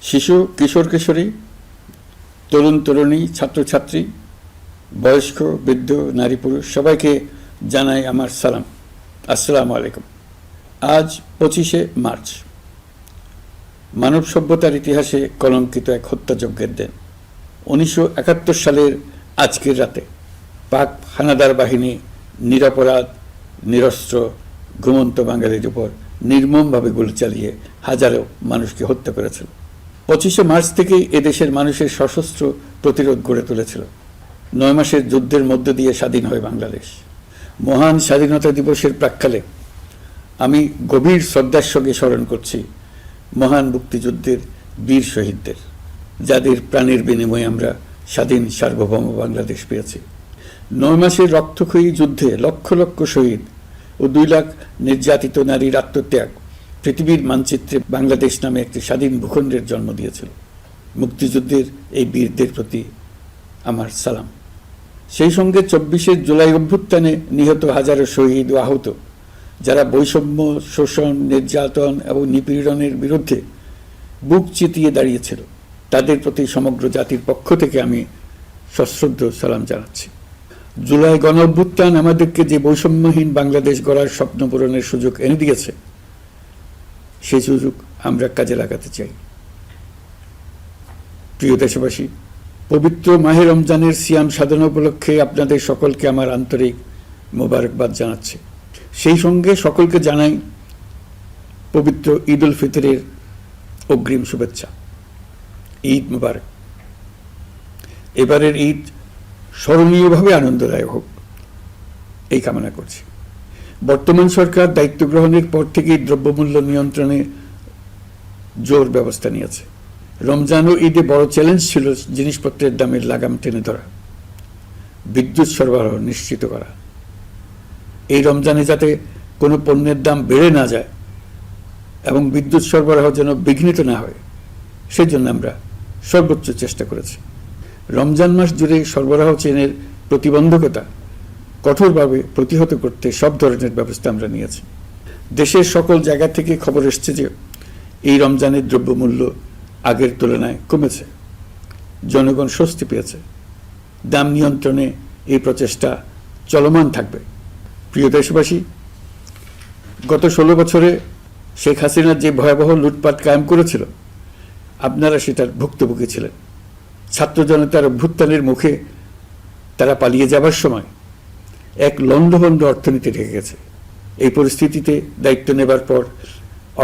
শিশু, কিশোর কিশোরী, তরুণ তরুণী, ছাত্রছাত্রী, বয়স্ক, বৃদ্ধ, নারী পুরুষ সবাইকে জানাই আমার সালাম। আসসালামু আলাইকুম। আজ 25শে মার্চ, মানব সভ্যতার ইতিহাসে কলঙ্কিত এক হত্যাযজ্ঞের দিন। 1971 সালের আজকের রাতে পাক হানাদার বাহিনী নিরপরাধ, নিরস্ত্র, ঘুমন্ত বাঙালির উপর নির্মমভাবে গুলি চালিয়ে হাজারো মানুষকে হত্যা করেছিল। 25শে মার্চ থেকেই এদেশের মানুষের সশস্ত্র প্রতিরোধ গড়ে তুলেছিল। 9 মাসের যুদ্ধের মধ্য দিয়ে স্বাধীন হয় বাংলাদেশ। মহান স্বাধীনতা দিবসের প্রাক্কালে আমি গভীর শ্রদ্ধার সঙ্গে স্মরণ করছি মহান মুক্তিযুদ্ধের বীর শহীদদের, যাদের প্রাণের বিনিময়ে আমরা স্বাধীন সার্বভৌম বাংলাদেশ পেয়েছি। 9 মাসের রক্তক্ষয়ী যুদ্ধে লক্ষ লক্ষ শহীদ ও 2 লাখ নির্যাতিত নারীর আত্মত্যাগ পৃথিবীর মানচিত্রে বাংলাদেশ নামে একটি স্বাধীন ভূখণ্ডের জন্ম দিয়েছিল। মুক্তিযুদ্ধের এই বীরদের প্রতি আমার সালাম। সেই সঙ্গে 24শে জুলাই অভ্যুত্থানে নিহত হাজারো শহীদ ও আহত, যারা বৈষম্য, শোষণ, নির্যাতন এবং নিপীড়নের বিরুদ্ধে বুক চিতিয়ে দাঁড়িয়েছিল, তাদের প্রতি সমগ্র জাতির পক্ষ থেকে আমি সশ্রদ্ধ সালাম জানাচ্ছি। জুলাই গণ অভ্যুত্থান আমাদেরকে যে বৈষম্যহীন বাংলাদেশ গড়ার স্বপ্ন পূরণের সুযোগ এনে দিয়েছে, সেই সুযোগ আমরা কাজে লাগাতে চাই। প্রিয় দেশবাসী, পবিত্র মাহে রমজানের সিয়াম সাধনা উপলক্ষে আপনাদের সকলকে আমার আন্তরিক মোবারকবাদ জানাচ্ছি। সেই সঙ্গে সকলকে জানাই পবিত্র ঈদ উল ফিতরের অগ্রিম শুভেচ্ছা। ঈদ মুবারক। এবারের ঈদ স্মরণীয়ভাবে আনন্দদায়ক হোক, এই কামনা করছি। বর্তমান সরকার দায়িত্ব গ্রহণের পর থেকেই দ্রব্যমূল্য নিয়ন্ত্রণে জোর ব্যবস্থা নিয়েছে। রমজান ও ঈদে বড় চ্যালেঞ্জ ছিল জিনিসপত্রের দামের লাগাম টেনে ধরা, বিদ্যুৎ সরবরাহ নিশ্চিত করা। এই রমজানে যাতে কোনো পণ্যের দাম বেড়ে না যায় এবং বিদ্যুৎ সরবরাহ যেন বিঘ্নিত না হয়, সেজন্য আমরা সর্বোচ্চ চেষ্টা করেছি। রমজান মাস জুড়ে সরবরাহ চেনের প্রতিবন্ধকতা কঠোরভাবে প্রতিহত করতে সব ধরনের ব্যবস্থা আমরা নিয়েছি। দেশের সকল জায়গা থেকে খবর এসছে যে এই রমজানের দ্রব্যমূল্য আগের তুলনায় কমেছে, জনগণ স্বস্তি পেয়েছে। দাম নিয়ন্ত্রণে এই প্রচেষ্টা চলমান থাকবে। প্রিয় দেশবাসী, গত 16 বছরে শেখ হাসিনা যে ভয়াবহ লুটপাট কায়েম করেছিল, আপনারা সেটার ভুক্তভোগী ছিলেন। ছাত্র জনতার অভ্যুত্থানের মুখে তারা পালিয়ে যাবার সময় এক লণ্ডভণ্ড অর্থনীতি রেখে গেছে। এই পরিস্থিতিতে দায়িত্ব নেবার পর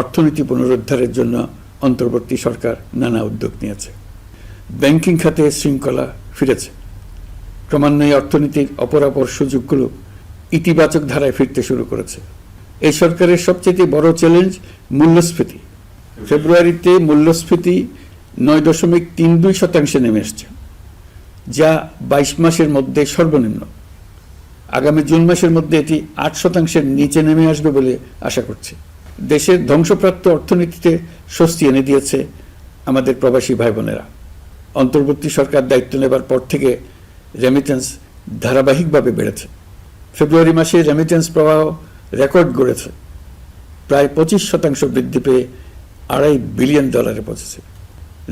অর্থনীতি পুনরুদ্ধারের জন্য অন্তর্বর্তী সরকার নানা উদ্যোগ নিয়েছে। ব্যাংকিং খাতে শৃঙ্খলা ফিরেছে। ক্রমান্বয়ে অর্থনীতির অপরাপর সুযোগগুলো ইতিবাচক ধারায় ফিরতে শুরু করেছে। এই সরকারের সবচেয়ে বড় চ্যালেঞ্জ মূল্যস্ফীতি। ফেব্রুয়ারিতে মূল্যস্ফীতি 9.32% নেমে এসছে, যা 22 মাসের মধ্যে সর্বনিম্ন। আগামী জুন মাসের মধ্যে এটি 8%-এর নিচে নেমে আসবে বলে আশা করছি। দেশের ধ্বংসপ্রাপ্ত অর্থনীতিতে স্বস্তি এনে দিয়েছে আমাদের প্রবাসী ভাই বোনেরা। অন্তর্বর্তী সরকার দায়িত্ব নেবার পর থেকে রেমিটেন্স ধারাবাহিকভাবে বেড়েছে। ফেব্রুয়ারি মাসে রেমিটেন্স প্রবাহ রেকর্ড গড়েছে, প্রায় 25% বৃদ্ধি পেয়ে $2.5 বিলিয়ন পৌঁছেছে।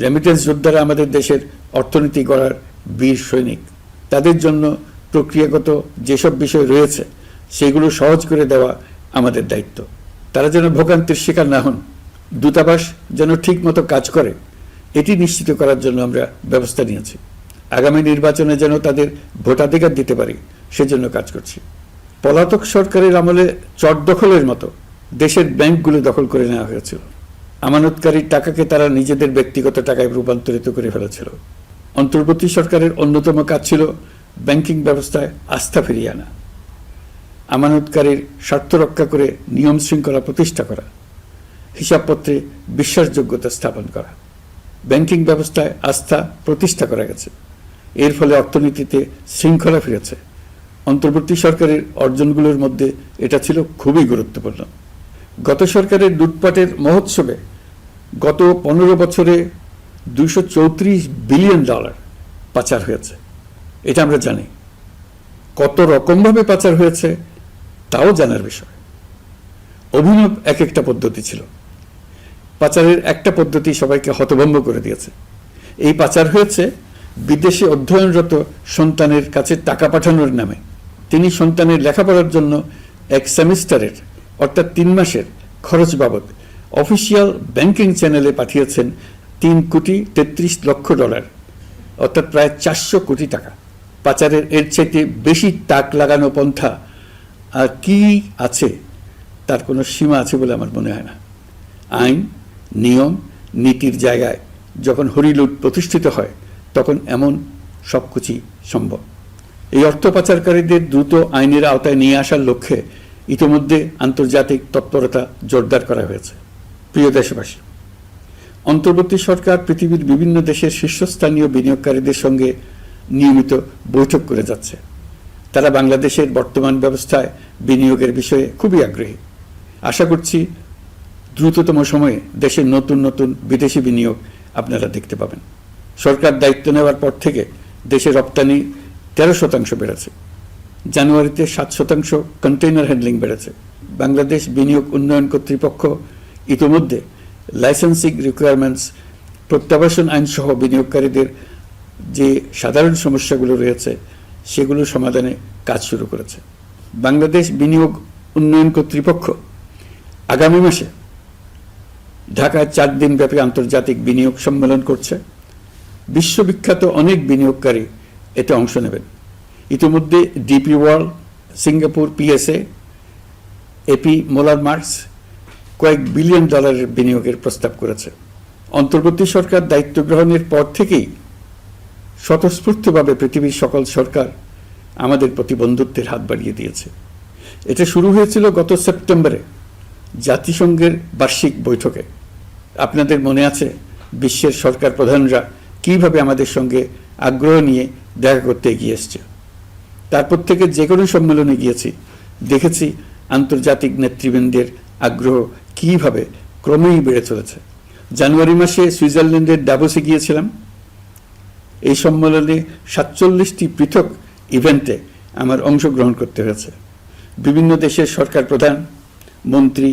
রেমিটেন্স যোদ্ধারা আমাদের দেশের অর্থনীতি গড়ার বীর সৈনিক। তাদের জন্য প্রক্রিয়াগত যেসব বিষয় রয়েছে, সেগুলো সহজ করে দেওয়া আমাদের দায়িত্ব। তারা যেন ভোগান্তির শিকার না হন, দূতাবাস যেন ঠিক মতো কাজ করে, এটি নিশ্চিত করার জন্য আমরা ব্যবস্থা নিয়েছি। আগামী নির্বাচনে যেন তাদের ভোটাধিকার দিতে পারি, সেজন্য কাজ করছি। পলাতক সরকারের আমলে চট দখলের মতো দেশের ব্যাংকগুলো দখল করে নেওয়া হয়েছিল। আমানতকারীর টাকাকে তারা নিজেদের ব্যক্তিগত টাকায় রূপান্তরিত করে ফেলেছিল। অন্তর্বর্তী সরকারের অন্যতম কাজ ছিল ব্যাংকিং ব্যবস্থায় আস্থা ফিরিয়ে আনা, আমানতকারীর স্বার্থ রক্ষা করে নিয়ম শৃঙ্খলা প্রতিষ্ঠা করা, হিসাবপত্রে বিশ্বাসযোগ্যতা স্থাপন করা। ব্যাংকিং ব্যবস্থায় আস্থা প্রতিষ্ঠা করা গেছে। এর ফলে অর্থনীতিতে শৃঙ্খলা ফিরেছে। অন্তর্বর্তী সরকারের অর্জনগুলোর মধ্যে এটা ছিল খুবই গুরুত্বপূর্ণ। গত সরকারের লুটপাটের মহোৎসবে গত 15 বছরে $234 বিলিয়ন পাচার হয়েছে। এটা আমরা জানি। কত রকমভাবে পাচার হয়েছে তাও জানার বিষয়। অভিনব এক একটা পদ্ধতি ছিল। পাচারের একটা পদ্ধতি সবাইকে হতভম্ব করে দিয়েছে। এই পাচার হয়েছে বিদেশে অধ্যয়নরত সন্তানের কাছে টাকা পাঠানোর নামে। তিনি সন্তানের লেখাপড়ার জন্য এক সেমিস্টারের অর্থাৎ 3 মাসের খরচ বাবদ অফিসিয়াল ব্যাংকিং চ্যানেলে পাঠিয়েছেন $3,33,00,000, অর্থাৎ প্রায় 400 কোটি টাকা। পাচারের এর চাইতে বেশি তাক লাগানো পন্থা আর কি আছে, তার কোনো সীমা আছে বলে আমার মনে হয় না। আইন, নিয়ম, নীতির জায়গায় যখন হরিলুট প্রতিষ্ঠিত হয় তখন এমন সব কিছুই সম্ভব। এই অর্থ পাচারকারীদের দ্রুত আইনের আওতায় নিয়ে আসার লক্ষ্যে ইতিমধ্যে আন্তর্জাতিক তৎপরতা জোরদার করা হয়েছে। প্রিয় দেশবাসী, অন্তর্বর্তী সরকার পৃথিবীর বিভিন্ন দেশের শীর্ষস্থানীয় বিনিয়োগকারীদের সঙ্গে নিয়মিত বৈঠক করে যাচ্ছে। তারা বাংলাদেশের বর্তমান ব্যবস্থায় বিনিয়োগের বিষয়ে খুবই আগ্রহী। আশা করছি দ্রুততম সময়ে দেশের নতুন নতুন বিদেশি বিনিয়োগ আপনারা দেখতে পাবেন। সরকার দায়িত্ব নেওয়ার পর থেকে দেশে রপ্তানি 13% বেড়েছে। জানুয়ারিতে 7% কন্টেইনার হ্যান্ডলিং বেড়েছে। বাংলাদেশ বিনিয়োগ উন্নয়ন কর্তৃপক্ষ ইতিমধ্যে লাইসেন্সিং রিকোয়ারমেন্টস, প্রত্যাবাসন আইন সহ বিনিয়োগকারীদের যে সাধারণ সমস্যাগুলো রয়েছে সেগুলো সমাধানে কাজ শুরু করেছে। বাংলাদেশ বিনিয়োগ উন্নয়ন কর্তৃপক্ষ আগামী মাসে ঢাকায় 4 দিনব্যাপী আন্তর্জাতিক বিনিয়োগ সম্মেলন করছে। বিশ্ববিখ্যাত অনেক বিনিয়োগকারী এতে অংশ নেবেন। ইতিমধ্যে DP World, Singapore PSA, AP Moller Maersk কয়েক বিলিয়ন ডলারের বিনিয়োগের প্রস্তাব করেছে। অন্তর্বর্তী সরকার দায়িত্ব গ্রহণের পর থেকেই স্বতঃস্ফূর্তভাবে পৃথিবীর সকল সরকার আমাদের প্রতি বন্ধুত্বের হাত বাড়িয়ে দিয়েছে। এটা শুরু হয়েছিল গত সেপ্টেম্বরে জাতিসংঘের বার্ষিক বৈঠকে। আপনাদের মনে আছে বিশ্বের সরকার প্রধানরা কিভাবে আমাদের সঙ্গে আগ্রহ নিয়ে দেখা করতে এগিয়ে এসছে। তারপর থেকে যে কোনো সম্মেলনে গিয়েছি, দেখেছি আন্তর্জাতিক নেতৃবৃন্দের আগ্রহ কিভাবে ক্রমেই বেড়ে চলেছে। জানুয়ারি মাসে সুইজারল্যান্ডের ডাভোসে গিয়েছিলাম। এই সম্মেলনে 47টি পৃথক ইভেন্টে আমার অংশগ্রহণ করতে হয়েছে। বিভিন্ন দেশের সরকার প্রধান, মন্ত্রী,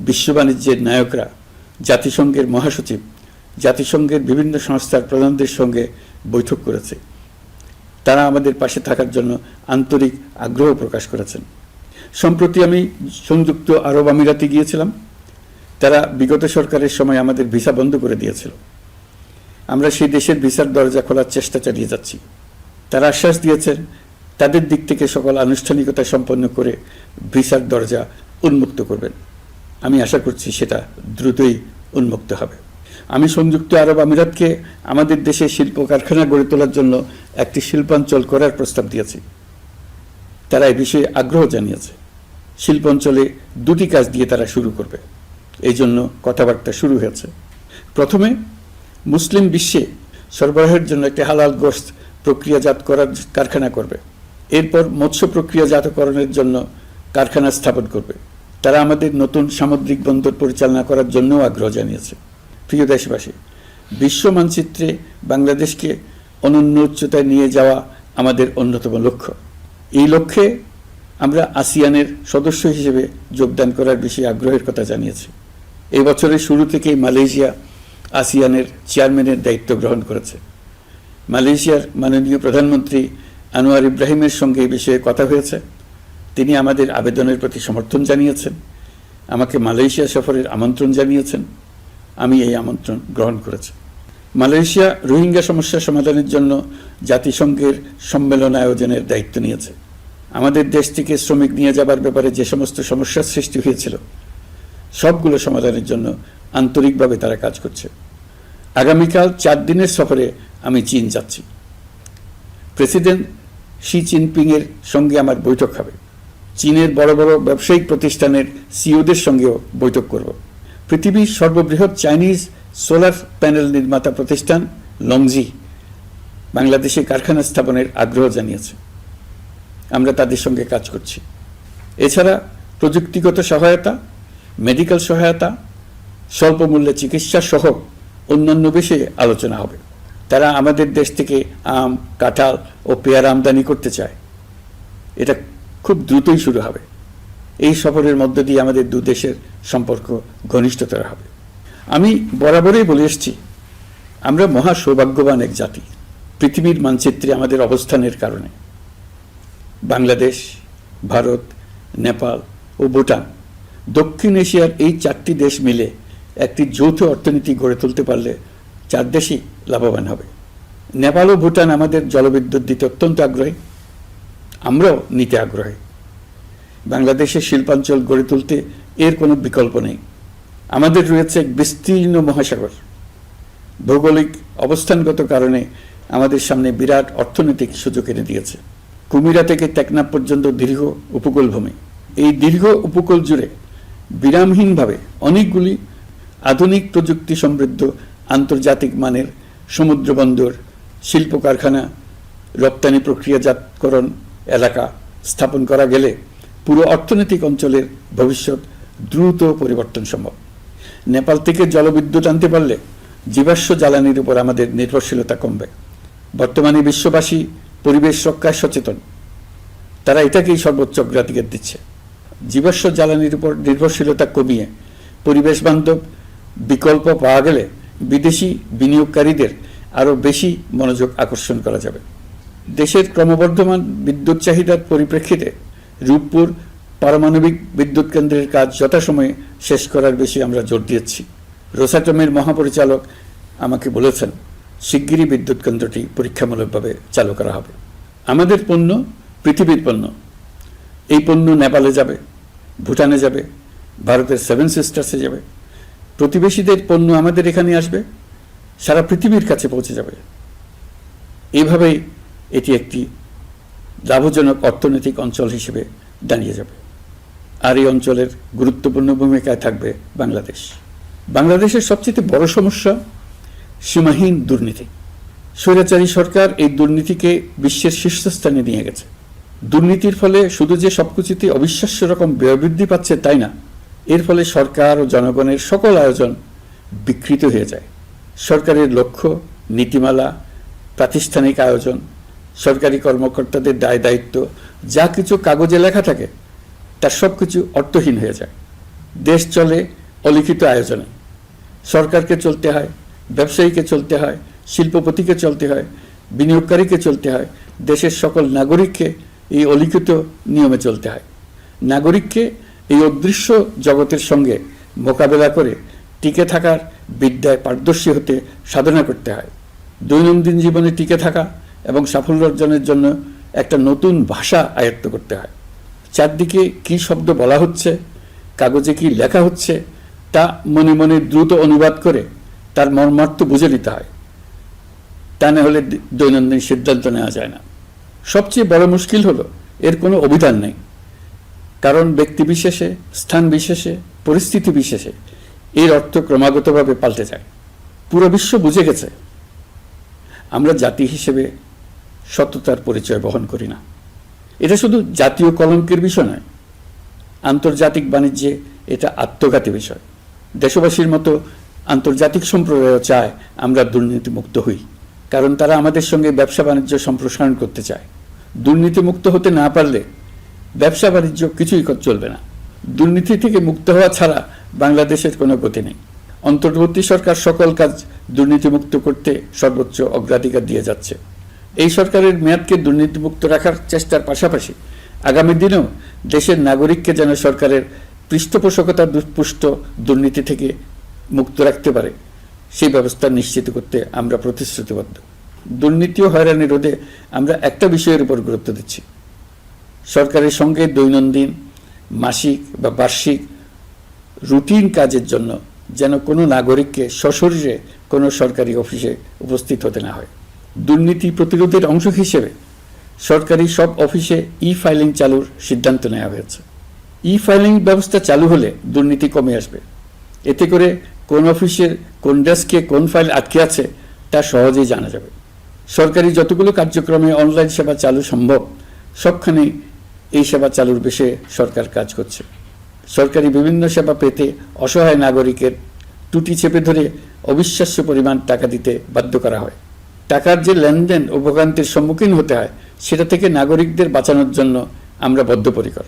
বিশ্ব বাণিজ্যের নায়করা, জাতিসংঘের মহাসচিব, জাতিসংঘের বিভিন্ন সংস্থার প্রধানদের সঙ্গে বৈঠক করেছে। তারা আমাদের পাশে থাকার জন্য আন্তরিক আগ্রহ প্রকাশ করেছেন। সম্প্রতি আমি সংযুক্ত আরব আমিরাতে গিয়েছিলাম। তারা বিগত সরকারের সময় আমাদের ভিসা বন্ধ করে দিয়েছিল। আমরা সেই দেশের ভিসার দরজা খোলার চেষ্টা চালিয়ে যাচ্ছি। তারা আশ্বাস দিয়েছেন তাদের দিক থেকে সকল আনুষ্ঠানিকতা সম্পন্ন করে ভিসার দরজা উন্মুক্ত করবেন। আমি আশা করছি সেটা দ্রুতই উন্মুক্ত হবে। আমি সংযুক্ত আরব আমিরাতকে আমাদের দেশে শিল্প কারখানা গড়ে তোলার জন্য একটি শিল্পাঞ্চল করার প্রস্তাব দিয়েছি। তারা এই বিষয়ে আগ্রহ জানিয়েছে। শিল্পাঞ্চলে 2টি কাজ দিয়ে তারা শুরু করবে, এই জন্য কথাবার্তা শুরু হয়েছে। প্রথমে মুসলিম বিশ্বে সরবরাহের জন্য একটি হালাল গোশত প্রক্রিয়াজাত করার কারখানা করবে। এরপর মৎস্য প্রক্রিয়াজাতকরণের জন্য কারখানা স্থাপন করবে। তারা আমাদের নতুন সামুদ্রিক বন্দর পরিচালনা করার জন্যও আগ্রহ জানিয়েছে। প্রিয় দেশবাসী, বিশ্ব মানচিত্রে বাংলাদেশকে অনন্য উচ্চতায় নিয়ে যাওয়া আমাদের অন্যতম লক্ষ্য। এই লক্ষ্যে আমরা আসিয়ানের সদস্য হিসেবে যোগদান করার বিষয়ে আগ্রহের কথা জানিয়েছি। এই বছরের শুরু থেকেই মালয়েশিয়া আসিয়ানের চেয়ারম্যানের দায়িত্ব গ্রহণ করেছে। মালয়েশিয়ার মাননীয় প্রধানমন্ত্রী আনোয়ার ইব্রাহিমের সঙ্গে এই বিষয়ে কথা হয়েছে। তিনি আমাদের আবেদনের প্রতি সমর্থন জানিয়েছেন, আমাকে মালয়েশিয়া সফরের আমন্ত্রণ জানিয়েছেন। আমি এই আমন্ত্রণ গ্রহণ করেছি। মালয়েশিয়া রোহিঙ্গা সমস্যা সমাধানের জন্য জাতিসংঘের সম্মেলন আয়োজনের দায়িত্ব নিয়েছে। আমাদের দেশ থেকে শ্রমিক নিয়ে যাবার ব্যাপারে যে সমস্ত সমস্যার সৃষ্টি হয়েছিল সবগুলো সমাধানের জন্য আন্তরিকভাবে তারা কাজ করছে। আগামীকাল 4 দিনের সফরে আমি চীন যাচ্ছি। প্রেসিডেন্ট শি জিনপিংয়ের সঙ্গে আমার বৈঠক হবে। চীনের বড় বড় ব্যবসায়িক প্রতিষ্ঠানের সিইওদের সঙ্গেও বৈঠক করব। পৃথিবীর সর্ববৃহৎ চাইনিজ সোলার প্যানেল নির্মাতা প্রতিষ্ঠান লংজি বাংলাদেশে কারখানা স্থাপনের আগ্রহ জানিয়েছে। আমরা তাদের সঙ্গে কাজ করছি। এছাড়া প্রযুক্তিগত সহায়তা, মেডিকেল সহায়তা, স্বল্প মূল্যে চিকিৎসা সহ অন্যান্য বিষয়ে আলোচনা হবে। তারা আমাদের দেশ থেকে আম, কাঁঠাল ও পেয়ারা আমদানি করতে চায়। এটা খুব দ্রুতই শুরু হবে। এই সফরের মধ্য দিয়ে আমাদের 2 দেশের সম্পর্ক ঘনিষ্ঠতর হবে। আমি বরাবরই বলে এসেছি, আমরা মহা সৌভাগ্যবান এক জাতি। পৃথিবীর মানচিত্রে আমাদের অবস্থানের কারণে বাংলাদেশ, ভারত, নেপাল ও ভুটান, দক্ষিণ এশিয়ার এই 4টি দেশ মিলে একটি যৌথ অর্থনীতি গড়ে তুলতে পারলে 4 দেশই লাভবান হবে। নেপাল ও ভুটান আমাদের জলবিদ্যুৎ দিতে অত্যন্ত আগ্রহী, আমরাও নিতে আগ্রহী। বাংলাদেশের শিল্পাঞ্চল গড়ে তুলতে এর কোনো বিকল্প নেই। আমাদের রয়েছে এক বিস্তীর্ণ মহাসাগর। ভৌগোলিক অবস্থানগত কারণে আমাদের সামনে বিরাট অর্থনৈতিক সুযোগ এনে দিয়েছে। কুমিরা থেকে টেকনাফ পর্যন্ত দীর্ঘ উপকূল ভূমি। এই দীর্ঘ উপকূল জুড়ে বিরামহীনভাবে অনেকগুলি আধুনিক প্রযুক্তি সমৃদ্ধ আন্তর্জাতিক মানের সমুদ্র বন্দর, শিল্প কারখানা, রপ্তানি প্রক্রিয়াজাতকরণ এলাকা স্থাপন করা গেলে পুরো অর্থনৈতিক অঞ্চলের ভবিষ্যৎ দ্রুত পরিবর্তন সম্ভব। নেপাল থেকে জলবিদ্যুৎ আনতে পারলে জীবাশ্ম জ্বালানির উপর আমাদের নির্ভরশীলতা কমবে। বর্তমানে বিশ্ববাসী পরিবেশ রক্ষায় সচেতন, তারা এটাকেই সর্বোচ্চ অগ্রাধিকার দিচ্ছে। জীবাশ্ম জ্বালানির উপর নির্ভরশীলতা কমিয়ে পরিবেশ বান্ধব বিকল্প পাওয়া গেলে বিদেশি বিনিয়োগকারীদের আরও বেশি মনোযোগ আকর্ষণ করা যাবে। দেশের ক্রমবর্ধমান বিদ্যুৎ চাহিদার পরিপ্রেক্ষিতে রূপপুর পারমাণবিক বিদ্যুৎ কেন্দ্রের কাজ যথাসময়ে শেষ করার বেশি আমরা জোর দিয়েছি। রোসাটমের মহাপরিচালক আমাকে বলেছেন, শিগগিরই বিদ্যুৎ কেন্দ্রটি পরীক্ষামূলকভাবে চালু করা হবে। আমাদের পণ্য পৃথিবীর পণ্য। এই পণ্য নেপালে যাবে, ভুটানে যাবে, ভারতের 7 সিস্টার্সে যাবে। প্রতিবেশীদের পণ্য আমাদের এখানে আসবে, সারা পৃথিবীর কাছে পৌঁছে যাবে। এইভাবেই এটি একটি লাভজনক অর্থনৈতিক অঞ্চল হিসেবে দাঁড়িয়ে যাবে। আর এই অঞ্চলের গুরুত্বপূর্ণ ভূমিকায় থাকবে বাংলাদেশ। বাংলাদেশের সবচেয়ে বড় সমস্যা সীমাহীন দুর্নীতি। স্বৈরাচারী সরকার এই দুর্নীতিকে বিশ্বের শীর্ষস্থানে নিয়ে গেছে। দুর্নীতির ফলে শুধু যে সবকিছুতে অবিশ্বাস্য রকম ব্যয় বৃদ্ধি পাচ্ছে তাই না, এর ফলে সরকার ও জনগণের সকল আয়োজন বিকৃত হয়ে যায়। সরকারের লক্ষ্য, নীতিমালা, প্রাতিষ্ঠানিক আয়োজন, সরকারি কর্মকর্তাদের দায় দায়িত্ব যা কিছু কাগজে লেখা থাকে তার সব কিছু অর্থহীন হয়ে যায়। দেশ চলে অলিখিত আয়োজনে। সরকারকে চলতে হয়, ব্যবসায়ীকে চলতে হয়, শিল্পপতিকে চলতে হয়, বিনিয়োগকারীকে চলতে হয়, দেশের সকল নাগরিককে এই অলিখিত নিয়মে চলতে হয়। নাগরিককে এই অদৃশ্য জগতের সঙ্গে মোকাবেলা করে টিকে থাকার বিদ্যায় পারদর্শী হতে সাধনা করতে হয়। দৈনন্দিন জীবনে টিকে থাকা এবং সাফল্য অর্জনের জন্য একটা নতুন ভাষা আয়ত্ত করতে হয়। চারদিকে কি শব্দ বলা হচ্ছে, কাগজে কি লেখা হচ্ছে তা মনে মনে দ্রুত অনুবাদ করে তার মর্মার্থ বুঝে নিতে হয়। তা না হলে দৈনন্দিন সিদ্ধান্ত নেওয়া যায় না। সবচেয়ে বড় মুশকিল হলো এর কোনো অভিধান নেই। কারণ ব্যক্তি বিশেষে, স্থান বিশেষে, পরিস্থিতি বিশেষে এর অর্থ ক্রমাগতভাবে পাল্টে যায়। পুরো বিশ্ব বুঝে গেছে আমরা জাতি হিসেবে সততার পরিচয় বহন করি না। এটা শুধু জাতীয় কলঙ্কের বিষয় নয়, আন্তর্জাতিক বাণিজ্যে এটা আত্মঘাতী বিষয়। দেশবাসীর মতো আন্তর্জাতিক সম্প্রদায় চায় আমরা দুর্নীতিমুক্ত হই, কারণ তারা আমাদের সঙ্গে ব্যবসা বাণিজ্য সম্প্রসারণ করতে চায়। দুর্নীতিমুক্ত হতে না পারলে ব্যবসা বাণিজ্য কিছুই চলবে না। দুর্নীতি থেকে মুক্ত হওয়া ছাড়া বাংলাদেশের কোনো গতি নেই। অন্তর্বর্তী সরকার সকল কাজ দুর্নীতিমুক্ত করতে সর্বোচ্চ অগ্রাধিকার দিয়ে যাচ্ছে। এই সরকারের মেয়াদকে দুর্নীতিমুক্ত রাখার চেষ্টার পাশাপাশি আগামী দিনেও দেশের নাগরিককে যেন সরকারের পৃষ্ঠপোষকতা দুষ্পুষ্ট দুর্নীতি থেকে মুক্ত রাখতে পারে সেই ব্যবস্থা নিশ্চিত করতে আমরা প্রতিশ্রুতিবদ্ধ। দুর্নীতি ও হয়রানি রোধে আমরা একটা বিষয়ের উপর গুরুত্ব দিচ্ছি। সরকারের সঙ্গে দৈনন্দিন, মাসিক বা বার্ষিক রুটিন কাজের জন্য যেন কোনো নাগরিককে সশরীরে কোনো সরকারি অফিসে উপস্থিত হতে না হয়। দুর্নীতি প্রতিরোধের অংশ হিসেবে সরকারি সব অফিসে ই-ফাইলিং চালুর সিদ্ধান্ত নেওয়া হয়েছে। ই-ফাইলিং ব্যবস্থা চালু হলে দুর্নীতি কমে আসবে। এতে করে কোন অফিসের কোন ডেস্কে কোন ফাইল আটকে আছে তা সহজেই জানা যাবে। সরকারি যতগুলো কার্যক্রমে অনলাইন সেবা চালু সম্ভব সবখানেই এই সেবা চালুর বিষয়ে সরকার কাজ করছে। সরকারি বিভিন্ন সেবা পেতে অসহায় নাগরিকের টুটি চেপে ধরে অবিশ্বাস্য পরিমাণ টাকা দিতে বাধ্য করা হয়। টাকার যে লেনদেন ও ভোগান্তির সম্মুখীন হতে হয় সেটা থেকে নাগরিকদের বাঁচানোর জন্য আমরা বদ্ধপরিকর।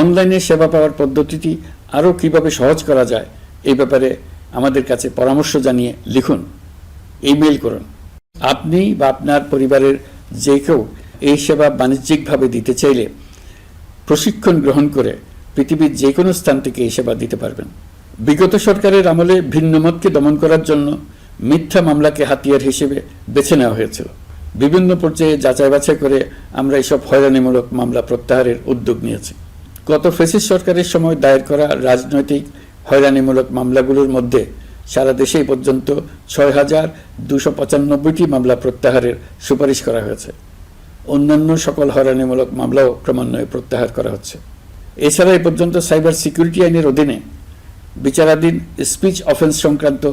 অনলাইনে সেবা পাওয়ার পদ্ধতিটি আরও কীভাবে সহজ করা যায় এই ব্যাপারে আমাদের কাছে পরামর্শ জানিয়ে লিখুন, ইমেইল করুন। আপনি বা আপনার পরিবারের যে কেউ এই সেবা বাণিজ্যিকভাবে দিতে চাইলে প্রশিক্ষণ গ্রহণ করে পৃথিবীর যে কোনো স্থান থেকে এই সেবা দিতে পারবেন। বিগত সরকারের আমলে ভিন্নমতকে দমন করার জন্য মিথ্যা মামলাকে হাতিয়ার হিসেবে বেছে নেওয়া হয়েছিল। বিভিন্ন পর্যায়ে যাচাই বাছাই করে আমরা এসব হয়রানিমূলক মামলা প্রত্যাহারের উদ্যোগ নিয়েছি। গত ফ্যাসিস্ট সরকারের সময় দায়ের করা রাজনৈতিক হয়রানিমূলক মামলাগুলোর মধ্যে সারা দেশে পর্যন্ত ৬,২৯৫টি মামলা প্রত্যাহারের সুপারিশ করা হয়েছে। অন্যান্য সকল হয়রানিমূলক মামলাও ক্রমান্বয়ে প্রত্যাহার করা হচ্ছে। এছাড়া এ পর্যন্ত সাইবার সিকিউরিটি আইনের অধীনে বিচারাধীন স্পিচ অফেন্স সংক্রান্ত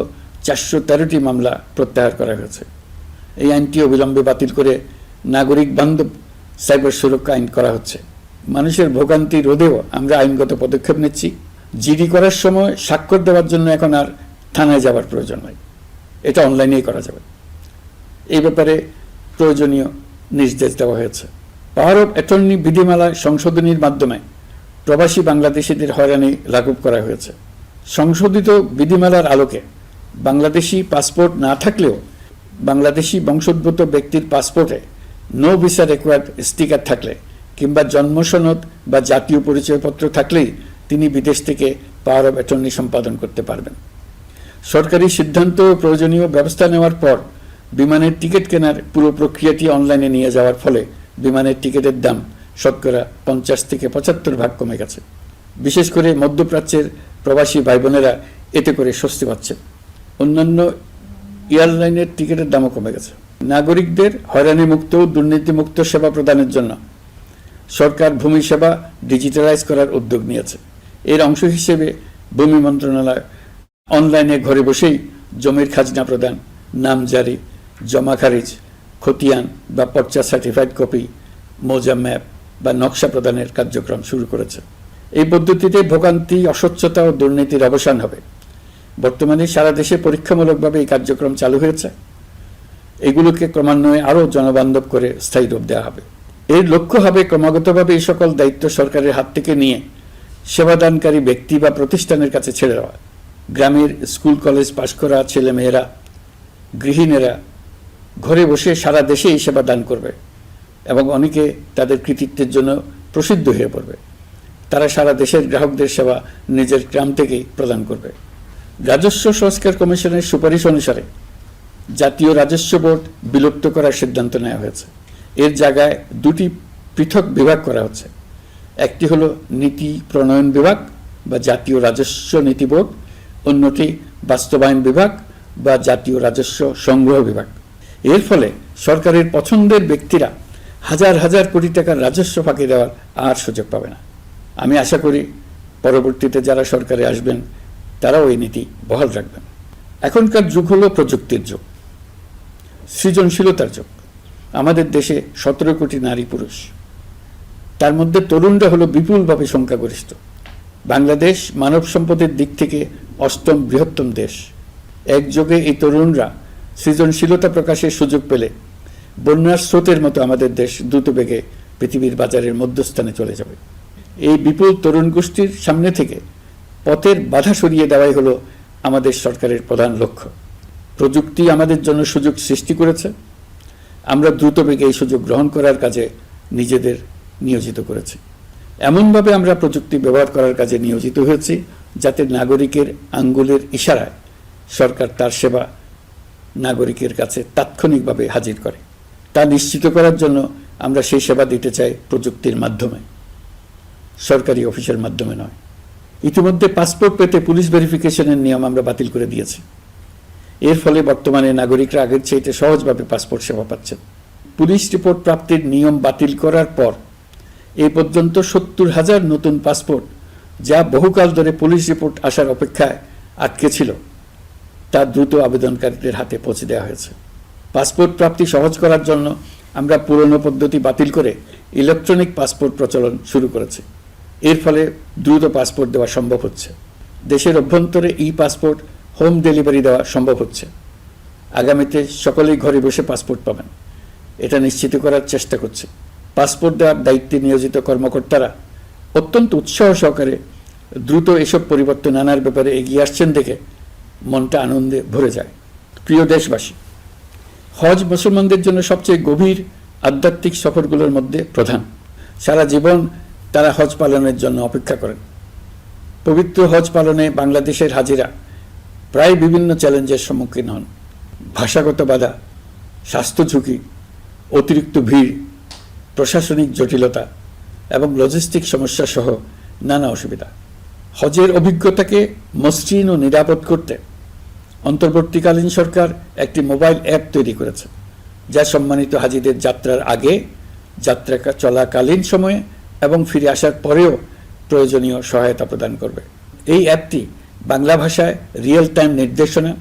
৪১৩টি মামলা প্রত্যাহার করা হয়েছে। এই আইনটি অবিলম্বে বাতিল করে নাগরিক বান্ধব সাইবার সুরক্ষা আইন করা হচ্ছে। মানুষের ভোগান্তি রোধেও আমরা আইনগত পদক্ষেপ নিচ্ছি। জিডি করার সময় স্বাক্ষর দেওয়ার জন্য এখন আর থানায় যাওয়ার প্রয়োজন নয়, এটা অনলাইনেই করা যাবে। এই ব্যাপারে প্রয়োজনীয় নির্দেশ দেওয়া হয়েছে। পাওয়ার অফ অ্যাটর্নি বিধিমালা সংশোধনীর মাধ্যমে প্রবাসী বাংলাদেশিদের হয়রানি লাঘব করা হয়েছে। সংশোধিত বিধিমালার আলোকে বাংলাদেশি পাসপোর্ট না থাকলেও বাংলাদেশি বংশোদ্ভূত ব্যক্তির পাসপোর্টে নো ভিসা রিকোয়ার্ড স্টিকার থাকলে কিংবা জন্ম সনদ বা জাতীয় পরিচয়পত্র থাকলেই তিনি বিদেশ থেকে পাওয়ার অফ অ্যাটর্নি সম্পাদন করতে পারবেন। সরকারি সিদ্ধান্ত ও প্রয়োজনীয় ব্যবস্থা নেওয়ার পর বিমানের টিকিট কেনার পুরো প্রক্রিয়াটি অনলাইনে নিয়ে যাওয়ার ফলে বিমানের টিকিটের দাম শতকরা ৫০ থেকে ৭৫ ভাগ কমে গেছে। বিশেষ করে মধ্যপ্রাচ্যের প্রবাসী ভাই বোনেরা এতে করে স্বস্তি পাচ্ছে। অন্যান্য এয়ারলাইনের টিকিটের দামও কমে গেছে। নাগরিকদের হয়রানিমুক্ত ও দুর্নীতিমুক্ত সেবা প্রদানের জন্য সরকার ভূমি সেবা ডিজিটালাইজ করার উদ্যোগ নিয়েছে। এর অংশ হিসেবে ভূমি মন্ত্রণালয় অনলাইনে ঘরে বসেই জমির খাজনা প্রদান, নামজারি, জমা খারিজ, খতিয়ান বা পর্চা সার্টিফাইড কপি, মৌজা ম্যাপ বা নকশা প্রদানের কার্যক্রম শুরু করেছে। এই পদ্ধতিতে ভোগান্তি, অস্বচ্ছতা ও দুর্নীতির অবসান হবে। বর্তমানে সারা দেশে পরীক্ষামূলকভাবে এই কার্যক্রম চালু হয়েছে। এগুলোকে ক্রমান্বয়ে আরও জনবান্ধব করে স্থায়ী রূপ দেওয়া হবে। এর লক্ষ্য হবে ক্রমাগতভাবে এই সকল দায়িত্ব সরকারের হাত থেকে নিয়ে সেবাদানকারী ব্যক্তি বা প্রতিষ্ঠানের কাছে ছেড়ে দেওয়া। গ্রামের স্কুল কলেজ পাশ করা ছেলেমেয়েরা, গৃহিণীরা ঘরে বসে সারা দেশে এই সেবা দান করবে এবং অনেকে তাদের কৃতিত্বের জন্য প্রসিদ্ধ হয়ে পড়বে। তারা সারা দেশের গ্রাহকদের সেবা নিজের গ্রাম থেকেই প্রদান করবে। রাজস্ব সংস্কার কমিশনের সুপারিশ অনুসারে জাতীয় রাজস্ব বোর্ড বিলুপ্ত করার সিদ্ধান্ত নেওয়া হয়েছে। এর জায়গায় দুটি পৃথক বিভাগ করা হচ্ছে। একটি হলো নীতি প্রণয়ন বিভাগ বা জাতীয় রাজস্ব নীতি বোর্ড, অন্যটি বাস্তবায়ন বিভাগ বা জাতীয় রাজস্ব সংগ্রহ বিভাগ। এর ফলে সরকারের পছন্দের ব্যক্তিরা হাজার হাজার কোটি টাকার রাজস্ব ফাঁকি দেওয়ার আর সুযোগ পাবে না। আমি আশা করি পরবর্তীতে যারা সরকারে আসবেন তারাও এই নীতি বহাল রাখবেন। এখনকার যুগ হলো প্রযুক্তির যুগ, সৃজনশীলতার যুগ। আমাদের দেশে ১৭ কোটি নারী পুরুষ, তার মধ্যে তরুণরা হলো বিপুলভাবে সংখ্যাগরিষ্ঠ। বাংলাদেশ মানব সম্পদের দিক থেকে ৮ম বৃহত্তম দেশ। একযোগে এই তরুণরা সৃজনশীলতা প্রকাশের সুযোগ পেলে বন্যার স্রোতের মতো আমাদের দেশ দ্রুত বেগে পৃথিবীর বাজারের মধ্যস্থানে চলে যাবে। এই বিপুল তরুণ গোষ্ঠীর সামনে থেকে পথের বাধা সরিয়ে দেওয়াই হলো আমাদের সরকারের প্রধান লক্ষ্য। প্রযুক্তি আমাদের জন্য সুযোগ সৃষ্টি করেছে, আমরা দ্রুত বেগে এই সুযোগ গ্রহণ করার কাজে নিজেদের নিয়োজিত করেছি। এমনভাবে আমরা প্রযুক্তি ব্যবহার করার কাজে নিয়োজিত হয়েছি যাতে নাগরিকের আঙ্গুলের ইশারায় সরকার তার সেবা নাগরিকের কাছে তাৎক্ষণিকভাবে হাজির করে। তা নিশ্চিত করার জন্য আমরা সেই সেবা দিতে চাই প্রযুক্তির মাধ্যমে, সরকারি অফিসের মাধ্যমে নয়। ইতিমধ্যে পাসপোর্ট পেতে পুলিশ ভেরিফিকেশনের নিয়ম আমরা বাতিল করে দিয়েছি। এর ফলে বর্তমানে নাগরিকরা আগের চাইতে সহজভাবে পাসপোর্ট সেবা পাচ্ছেন। পুলিশ রিপোর্ট প্রাপ্তির নিয়ম বাতিল করার পর এ পর্যন্ত ৭০,০০০ নতুন পাসপোর্ট, যা বহুকাল ধরে পুলিশ রিপোর্ট আসার অপেক্ষায় আটকে ছিল, তা দ্রুত আবেদনকারীদের হাতে পৌঁছে দেওয়া হয়েছে। পাসপোর্ট প্রাপ্তি সহজ করার জন্য আমরা পুরনো পদ্ধতি বাতিল করে ইলেকট্রনিক পাসপোর্ট প্রচলন শুরু করেছি। এর ফলে দ্রুত পাসপোর্ট দেওয়া সম্ভব হচ্ছে। দেশের অভ্যন্তরে ই পাসপোর্ট হোম ডেলিভারি দেওয়া সম্ভব হচ্ছে। আগামীতে সকলেই ঘরে বসে পাসপোর্ট পাবেন, এটা নিশ্চিত করার চেষ্টা করছে। পাসপোর্ট দেওয়ার দায়িত্বে নিয়োজিত কর্মকর্তারা অত্যন্ত উৎসাহ সহকারে দ্রুত এসব পরিবর্তন আনার ব্যাপারে এগিয়ে আসছেন দেখে মনটা আনন্দে ভরে যায়। প্রিয় দেশবাসী, হজ মুসলমানদের জন্য সবচেয়ে গভীর আধ্যাত্মিক সফরগুলোর মধ্যে প্রধান। সারা জীবন তারা হজ পালনের জন্য অপেক্ষা করেন। পবিত্র হজ পালনে বাংলাদেশের হাজিরা প্রায় বিভিন্ন চ্যালেঞ্জের সম্মুখীন হন। ভাষাগত বাধা, স্বাস্থ্য ঝুঁকি, অতিরিক্ত ভিড়, প্রশাসনিক জটিলতা এবং লজিস্টিক সমস্যা সহ নানা অসুবিধা। হজের অভিজ্ঞতাকে মসৃণ ও নিরাপদ করতে অন্তর্বর্তীকালীন সরকার একটি মোবাইল অ্যাপ তৈরি করেছে, যা সম্মানিত হাজিদের যাত্রার আগে, যাত্রা চলাকালীন সময়ে এবং ফিরে আসার পরেও প্রয়োজনীয় সহায়তা প্রদান করবে। এই অ্যাপটি বাংলা ভাষায় রিয়েল টাইম নির্দেশনা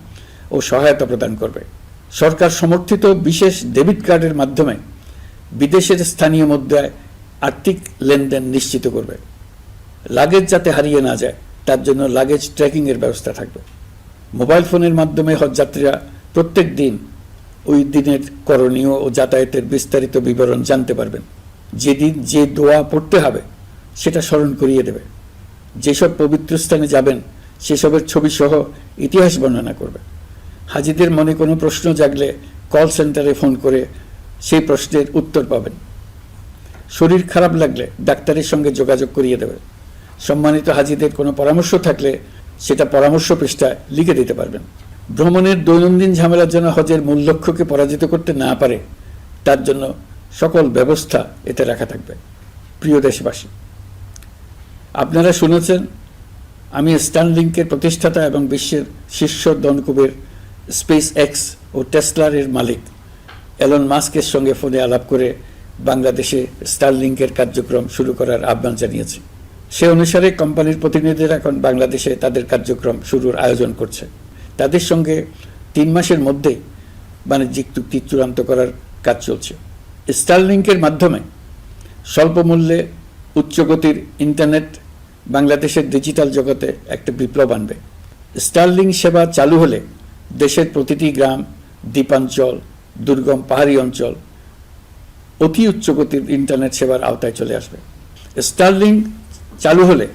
ও সহায়তা প্রদান করবে। সরকার সমর্থিত বিশেষ ডেবিট কার্ডের মাধ্যমে বিদেশের স্থানীয় মুদ্রায় আর্থিক লেনদেন নিশ্চিত করবে। লাগেজ যাতে হারিয়ে না যায় তার জন্য লাগেজ ট্র্যাকিংয়ের ব্যবস্থা থাকবে। মোবাইল ফোনের মাধ্যমে হজযাত্রীরা প্রত্যেক দিন ওই দিনের করণীয় ও যাতায়াতের বিস্তারিত বিবরণ জানতে পারবেন। যেদিন যে দোয়া পড়তে হবে সেটা স্মরণ করিয়ে দেবে। যেসব পবিত্র স্থানে যাবেন সেসবের ছবি সহ ইতিহাস বর্ণনা করবে। হাজিদের মনে কোনো প্রশ্ন জাগলে কল সেন্টারে ফোন করে সেই প্রশ্নের উত্তর পাবেন। শরীর খারাপ লাগলে ডাক্তারের সঙ্গে যোগাযোগ করিয়ে দেবে। সম্মানিত হাজিদের কোনো পরামর্শ থাকলে সেটা পরামর্শ পৃষ্ঠায় লিখে দিতে পারবেন। ভ্রমণের দৈনন্দিন ঝামেলার জন্য হজের মূল লক্ষ্যকে পরাজিত করতে না পারে তার জন্য সকল ব্যবস্থা এতে রাখা থাকবে। প্রিয় দেশবাসী, আপনারা শুনেছেন আমি স্টারলিংকের প্রতিষ্ঠাতা এবং বিশ্বের শীর্ষ ধনকুবের স্পেস এক্স ও টেসলার এর মালিক এলন মাস্কের সঙ্গে ফোনে আলাপ করে বাংলাদেশে স্টারলিংকের কার্যক্রম শুরু করার আহ্বান জানিয়েছি। সে অনুসারে কোম্পানির প্রতিনিধিরা এখন বাংলাদেশে তাদের কার্যক্রম শুরুর আয়োজন করছে। তাদের সঙ্গে 3 মাসের মধ্যেই বাণিজ্যিক চুক্তি চূড়ান্ত করার কাজ চলছে। স্টারলিংকের মাধ্যমে স্বল্প মূল্যে উচ্চগতির ইন্টারনেট বাংলাদেশের ডিজিটাল জগতে একটা বিপ্লব আনবে। স্টারলিং সেবা চালু হলে দেশের প্রতিটি গ্রাম, দ্বীপাঞ্চল, দুর্গম পাহাড়ি অঞ্চল অতি উচ্চগতির ইন্টারনেট সেবার আওতায় চলে আসবে। স্টারলিং চালু হলে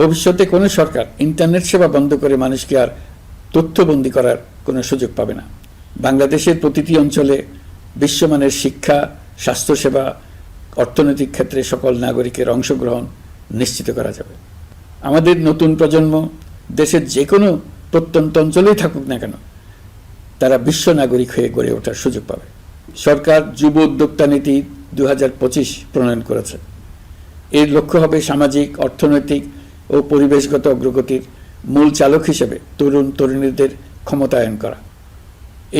ভবিষ্যতে কোনো সরকার ইন্টারনেট সেবা বন্ধ করে মানুষকে আর তথ্যবন্দী করার কোনো সুযোগ পাবে না। বাংলাদেশের প্রতিটি অঞ্চলে বিশ্বমানের শিক্ষা, স্বাস্থ্যসেবা, অর্থনৈতিক ক্ষেত্রে সকল নাগরিকের অংশগ্রহণ নিশ্চিত করা যাবে। আমাদের নতুন প্রজন্ম দেশের যে কোনো প্রত্যন্ত অঞ্চলেই থাকুক না কেন তারা বিশ্ব নাগরিক হয়ে গড়ে ওঠার সুযোগ পাবে। সরকার যুব উদ্যোক্তা নীতি 2025 প্রণয়ন করেছে। এর লক্ষ্য হবে সামাজিক, অর্থনৈতিক ও পরিবেশগত অগ্রগতির মূল চালক হিসেবে তরুণ তরুণীদের ক্ষমতায়ন করা।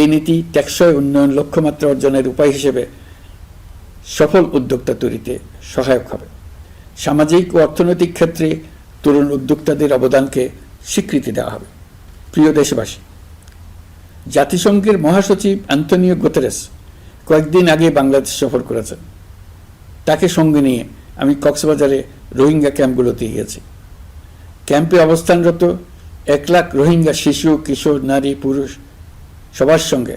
এই নীতি টেকসই উন্নয়ন লক্ষ্যমাত্রা অর্জনের উপায় হিসেবে সফল উদ্যোক্তা তৈরিতে সহায়ক হবে। সামাজিক ও অর্থনৈতিক ক্ষেত্রে তরুণ উদ্যোক্তাদের অবদানকে স্বীকৃতি দেওয়া হবে। প্রিয় দেশবাসী, জাতিসংঘের মহাসচিব অ্যান্টনিও গুতেরেস কয়েকদিন আগে বাংলাদেশ সফর করেছেন। তাকে সঙ্গে নিয়ে আমি কক্সবাজারে রোহিঙ্গা ক্যাম্পগুলোতে গিয়েছি। ক্যাম্পে অবস্থানরত 1 লাখ রোহিঙ্গা শিশু, কিশোর, নারী, পুরুষ সবার সঙ্গে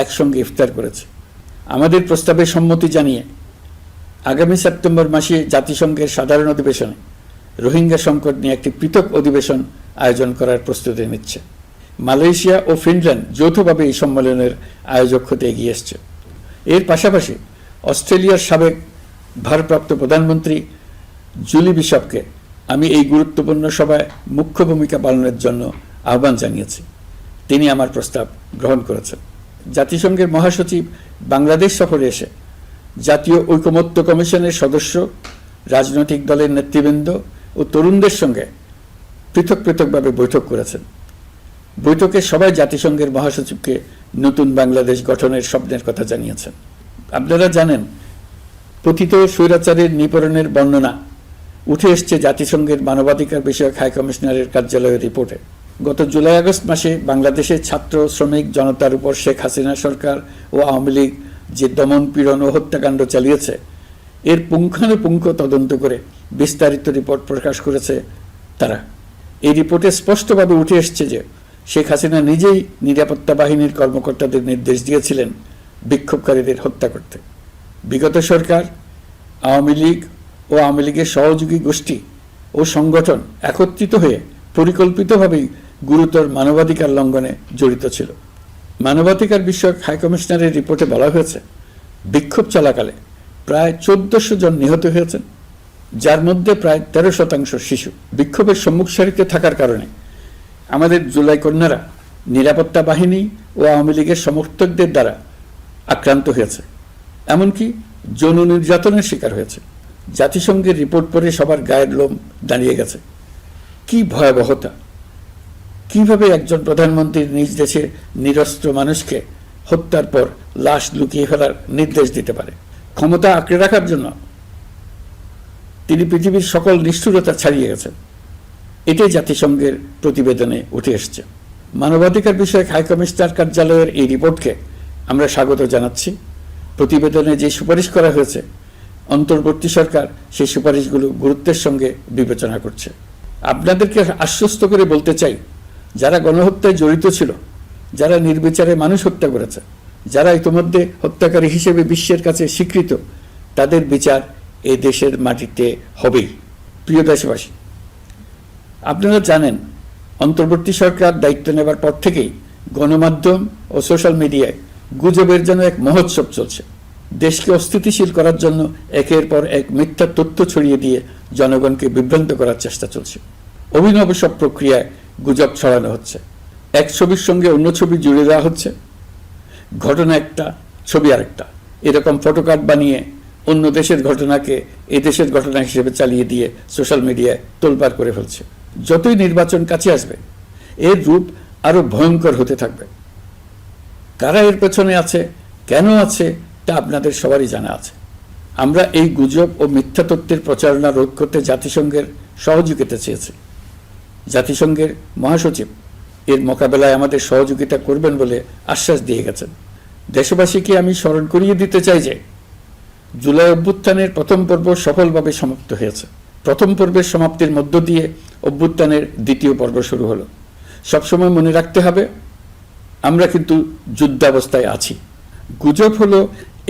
একসঙ্গে ইফতার করেছে। আমাদের প্রস্তাবে সম্মতি জানিয়ে আগামী সেপ্টেম্বর মাসে জাতিসংঘের সাধারণ অধিবেশনে রোহিঙ্গা সংকট নিয়ে একটি পৃথক অধিবেশন আয়োজন করার প্রস্তুতি নিচ্ছে। মালয়েশিয়া ও ফিনল্যান্ড যৌথভাবে এই সম্মেলনের আয়োজক হতে এগিয়ে এসছে। এর পাশাপাশি অস্ট্রেলিয়ার সাবেক ভারপ্রাপ্ত প্রধানমন্ত্রী জুলি বিশপকে আমি এই গুরুত্বপূর্ণ সভায় মুখ্য ভূমিকা পালনের জন্য আহ্বান জানিয়েছি। তিনি আমার প্রস্তাব গ্রহণ করেছেন। জাতিসংঘের মহাসচিব বাংলাদেশ সফরে এসে জাতীয় ঐকমত্য কমিশনের সদস্য, রাজনৈতিক দলের নেতৃবৃন্দ ও তরুণদের সঙ্গে পৃথকভাবে বৈঠক করেছেন। বৈঠকে সবাই জাতিসংঘের মহাসচিবকে নতুন বাংলাদেশ গঠনের স্বপ্নের কথা জানিয়েছেন। আপনারা জানেন, পতিত স্বৈরাচারের নিপীড়নের বর্ণনা উঠে এসছে জাতিসংঘের মানবাধিকার বিষয়ক হাই কমিশনারের কার্যালয়ের রিপোর্টে। গত জুলাই-আগস্ট মাসে বাংলাদেশের ছাত্র, শ্রমিক জনতার উপর শেখ হাসিনা সরকার ও আওয়ামী লীগ যে দমন, পীড়ন ও হত্যাকাণ্ড চালিয়েছে এর পুঙ্খানুপুঙ্খ তদন্ত করে বিস্তারিত রিপোর্ট প্রকাশ করেছে তারা। এই রিপোর্টে স্পষ্টভাবে উঠে এসছে যে শেখ হাসিনা নিজেই নিরাপত্তা বাহিনীর কর্মকর্তাদের নির্দেশ দিয়েছিলেন বিক্ষোভকারীদের হত্যা করতে। বিগত সরকার, আওয়ামী লীগ ও আওয়ামী লীগের সহযোগী গোষ্ঠী ও সংগঠন একত্রিত হয়ে পরিকল্পিতভাবেই গুরুতর মানবাধিকার লঙ্ঘনে জড়িত ছিল। মানবাধিকার বিষয়ক হাইকমিশনারের রিপোর্টে বলা হয়েছে, বিক্ষোভ চলাকালে প্রায় 1400 জন নিহত হয়েছেন, যার মধ্যে প্রায় 13% শিশু। বিক্ষোভের সম্মুখ সারিতে থাকার কারণে আমাদের জুলাই কন্যারা নিরাপত্তা বাহিনী ও আওয়ামী লীগের সমর্থকদের দ্বারা আক্রান্ত হয়েছে, এমনকি যৌন নির্যাতনের শিকার হয়েছে। জাতিসংঘের রিপোর্ট পড়ে সবার গায়ের লোম দাঁড়িয়ে গেছে। কি ভয়াবহতা! কিভাবে একজন প্রধানমন্ত্রী নিজ দেশে নিরস্ত্র মানুষকে হত্যার পর লাশ লুকিয়ে ফেলার নির্দেশ দিতে পারে? ক্ষমতা আঁকড়ে রাখার জন্য তিনি পৃথিবীর সকল নিষ্ঠুরতা ছাড়িয়ে গেছেন। এটাই জাতিসংঘের প্রতিবেদনে উঠে এসছে। মানবাধিকার বিষয়ক হাইকমিশনার কার্যালয়ের এই রিপোর্টকে আমরা স্বাগত জানাচ্ছি। প্রতিবেদনে যে সুপারিশ করা হয়েছে, অন্তর্বর্তী সরকার সেই সুপারিশগুলো গুরুত্বের সঙ্গে বিবেচনা করছে। আপনাদেরকে আশ্বস্ত করে বলতে চাই, যারা গণহত্যায় জড়িত ছিল, যারা নির্বিচারে মানুষ হত্যা করেছে, যারা ইতিমধ্যে হত্যাকারী হিসেবে বিশ্বের কাছে স্বীকৃত, তাদের বিচার এই দেশের মাটিতে হবেই। প্রিয় দেশবাসী, আপনারা জানেন, অন্তর্বর্তী সরকার দায়িত্ব নেবার পর থেকেই গণমাধ্যম ও সোশ্যাল মিডিয়ায় গুজবের জন্য এক মহোৎসব চলছে। দেশকে অস্থিতিশীল করার জন্য একের পর এক মিথ্যা তথ্য ছড়িয়ে দিয়ে জনগণকে বিভ্রান্ত করার চেষ্টা চলছে। অভিনব সব প্রক্রিয়ায় গুজব ছড়ানো হচ্ছে। এক ছবির সঙ্গে অন্য ছবি জুড়ে দেওয়া হচ্ছে, ঘটনা একটা, ছবি আরেকটা। এরকম ফটোকার্ড বানিয়ে অন্য দেশের ঘটনাকে এ দেশের ঘটনা হিসেবে চালিয়ে দিয়ে সোশ্যাল মিডিয়ায় তোলপাড় করে ফেলছে। যতই নির্বাচন কাছে আসবে, এর রূপ আরো ভয়ঙ্কর হতে থাকবে। কারা এর পেছনে আছে, কেন আছে, তা আপনাদের সবারই জানা আছে। আমরা এই গুজব ও মিথ্যা তথ্যের প্রচারণা রোধ করতে জাতিসংঘের সহযোগিতা চেয়েছি। জাতিসংঘের মহাসচিব এর মোকাবেলায় আমাদের সহযোগিতা করবেন বলে আশ্বাস দিয়ে গেছেন। দেশবাসীকে আমি স্মরণ করিয়ে দিতে চাই যে জুলাই অভ্যুত্থানের প্রথম পর্ব সফলভাবে সমাপ্ত হয়েছে। প্রথম পর্বের সমাপ্তির মধ্য দিয়ে অভ্যুত্থানের দ্বিতীয় পর্ব শুরু হলো। সবসময় মনে রাখতে হবে, আমরা কিন্তু যুদ্ধাবস্থায় আছি। গুজব হলো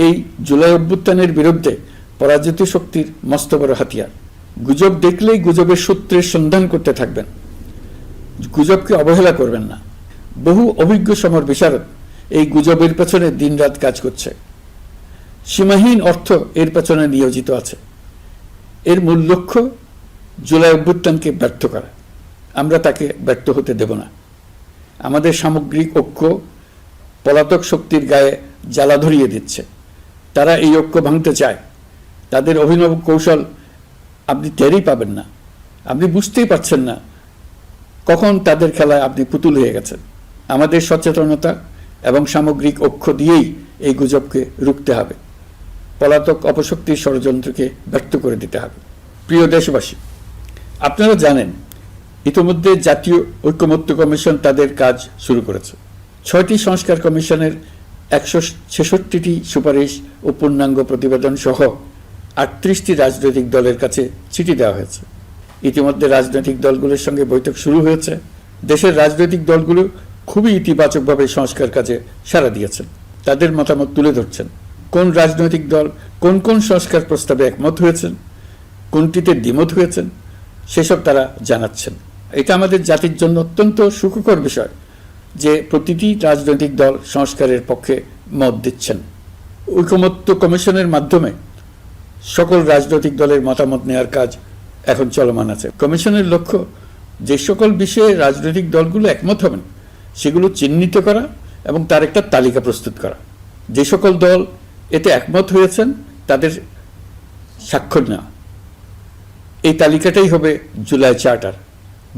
এই জুলাই অভ্যুত্থানের বিরুদ্ধে পরাজিত শক্তির মস্ত বড় হাতিয়ার। গুজব দেখলেই গুজবের সূত্রের সন্ধান করতে থাকবেন, গুজবকে অবহেলা করবেন না। বহু অভিজ্ঞ সমর বিশারদ এই গুজবের পেছনে দিনরাত কাজ করছে। সীমাহীন অর্থ এর পেছনে নিয়োজিত আছে। এর মূল লক্ষ্য জুলাই অভ্যুত্থানকে ব্যর্থ করা। আমরা তাকে ব্যর্থ হতে দেব না। আমাদের সামগ্রিক ঐক্য পলাতক শক্তির গায়ে জ্বালা ধরিয়ে দিচ্ছে। তারা এই ঐক্য ভাঙতে চায়। তাদের অভিনব কৌশল আপনি টেরই পাবেন না, আপনি বুঝতেই পারছেন না কখন তাদের খেলায় আপনি পুতুল হয়ে গেছেন। আমাদের সচেতনতা এবং সামগ্রিক ঐক্য দিয়েই এই গুজবকে রুখতে হবে। পলাতক অপশক্তির ষড়যন্ত্রকে ব্যর্থ করে দিতে হবে। প্রিয় দেশবাসী, আপনারা জানেন, ইতিমধ্যে জাতীয় ঐকমত্য কমিশন তাদের কাজ শুরু করেছে। 6টি সংস্কার কমিশনের 166টি সুপারিশ ও পূর্ণাঙ্গ প্রতিবেদন সহ 38টি রাজনৈতিক দলের কাছে চিঠি দেওয়া হয়েছে। ইতিমধ্যে রাজনৈতিক দলগুলোর সঙ্গে বৈঠক শুরু হয়েছে। দেশের রাজনৈতিক দলগুলো খুবই ইতিবাচকভাবে সংস্কার কাজে সাড়া দিয়েছেন। তাদের মতামত তুলে ধরছেন। কোন রাজনৈতিক দল কোন কোন সংস্কার প্রস্তাবে একমত হয়েছেন, কোনটিতে দ্বিমত হয়েছেন, সেসব তারা জানাচ্ছেন। এটা আমাদের জাতির জন্য অত্যন্ত সুখকর বিষয় যে প্রতিটি রাজনৈতিক দল সংস্কারের পক্ষে মত দিচ্ছেন। ঐকমত্য কমিশনের মাধ্যমে সকল রাজনৈতিক দলের মতামত নেওয়ার কাজ এখন চলমান আছে। কমিশনের লক্ষ্য যে সকল বিষয়ে রাজনৈতিক দলগুলো একমত হবেন সেগুলো চিহ্নিত করা এবং তার একটা তালিকা প্রস্তুত করা। যে সকল দল এতে একমত হয়েছেন তাদের স্বাক্ষর নেওয়া। এই তালিকাটাই হবে জুলাই চার্টার